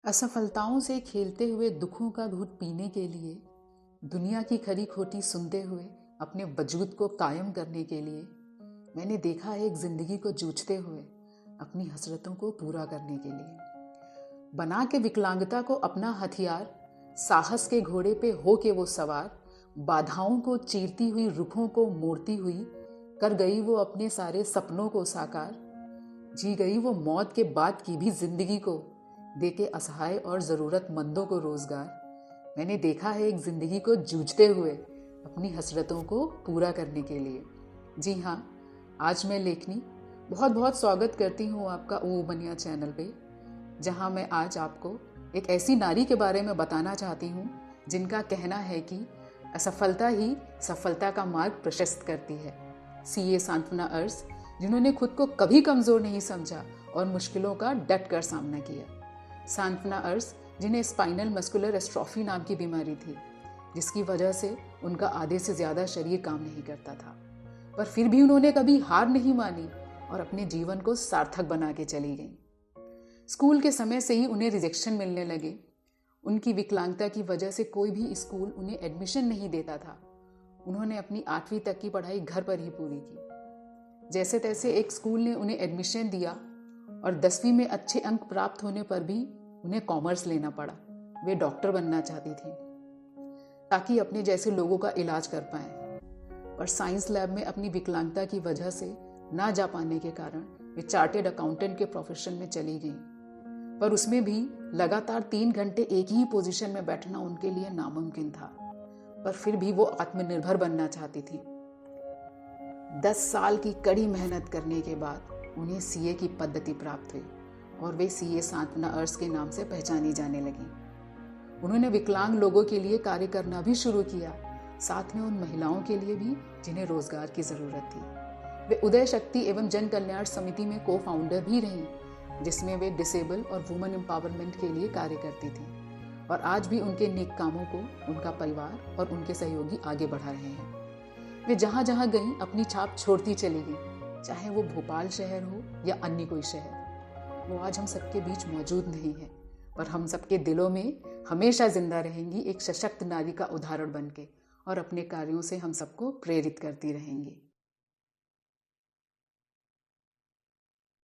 असफलताओं से खेलते हुए दुखों का घूंट पीने के लिए, दुनिया की खरी खोटी सुनते हुए अपने वजूद को कायम करने के लिए मैंने देखा है एक जिंदगी को जूझते हुए अपनी हसरतों को पूरा करने के लिए। बना के विकलांगता को अपना हथियार, साहस के घोड़े पे हो के वो सवार, बाधाओं को चीरती हुई रुखों को मोड़ती हुई कर गई वो अपने सारे सपनों को साकार। जी गई वो मौत के बाद की भी जिंदगी को, देके असहाय और ज़रूरतमंदों को रोज़गार। मैंने देखा है एक ज़िंदगी को जूझते हुए अपनी हसरतों को पूरा करने के लिए। जी हाँ, आज मैं लेखनी बहुत बहुत स्वागत करती हूँ आपका ओ बनिया चैनल पे, जहाँ मैं आज आपको एक ऐसी नारी के बारे में बताना चाहती हूँ जिनका कहना है कि असफलता ही सफलता का मार्ग प्रशस्त करती है। सीए सांत्वना अर्स, जिन्होंने खुद को कभी कमज़ोर नहीं समझा और मुश्किलों का डट कर सामना किया। सांत्वना अर्स, जिन्हें स्पाइनल मस्कुलर एस्ट्रोफी नाम की बीमारी थी, जिसकी वजह से उनका आधे से ज़्यादा शरीर काम नहीं करता था, पर फिर भी उन्होंने कभी हार नहीं मानी और अपने जीवन को सार्थक बना के चली गईं। स्कूल के समय से ही उन्हें रिजेक्शन मिलने लगे। उनकी विकलांगता की वजह से कोई भी स्कूल उन्हें एडमिशन नहीं देता था। उन्होंने अपनी 8वीं तक की पढ़ाई घर पर ही पूरी की। जैसे तैसे एक स्कूल ने उन्हें एडमिशन दिया और 10वीं में अच्छे अंक प्राप्त होने पर भी उन्हें कॉमर्स लेना पड़ा। वे डॉक्टर बनना चाहती थी ताकि अपने जैसे लोगों का इलाज कर पाएं, पर साइंस लैब में अपनी विकलांगता की वजह से ना जा पाने के कारण वे चार्टेड अकाउंटेंट के प्रोफेशन में चली गईं। पर उसमें भी लगातार 3 घंटे एक ही पोजीशन में बैठना उनके लिए नामुमकिन था, पर फिर भी वो आत्मनिर्भर बनना चाहती थी। 10 साल की कड़ी मेहनत करने के बाद उन्हें सीए की पद्धति प्राप्त हुई और वे सीए सांत्वना अर्स के नाम से पहचानी जाने लगी। उन्होंने विकलांग लोगों के लिए कार्य करना भी शुरू किया, साथ में उन महिलाओं के लिए भी जिन्हें रोजगार की जरूरत थी। वे उदय शक्ति एवं जन कल्याण समिति में को फाउंडर भी रहीं, जिसमें वे डिसेबल और वुमेन एम्पावरमेंट के लिए कार्य करती थी। और आज भी उनके नेक कामों को उनका परिवार और उनके सहयोगी आगे बढ़ा रहे हैं। वे जहाँ जहाँ गईं अपनी छाप छोड़ती चली गईं, चाहे वो भोपाल शहर हो या अन्य कोई शहर। वो आज हम सबके बीच मौजूद नहीं है, पर हम सबके दिलों में हमेशा जिंदा रहेंगी एक सशक्त नारी का उदाहरण बनके, और अपने कार्यों से हम सबको प्रेरित करती रहेंगी।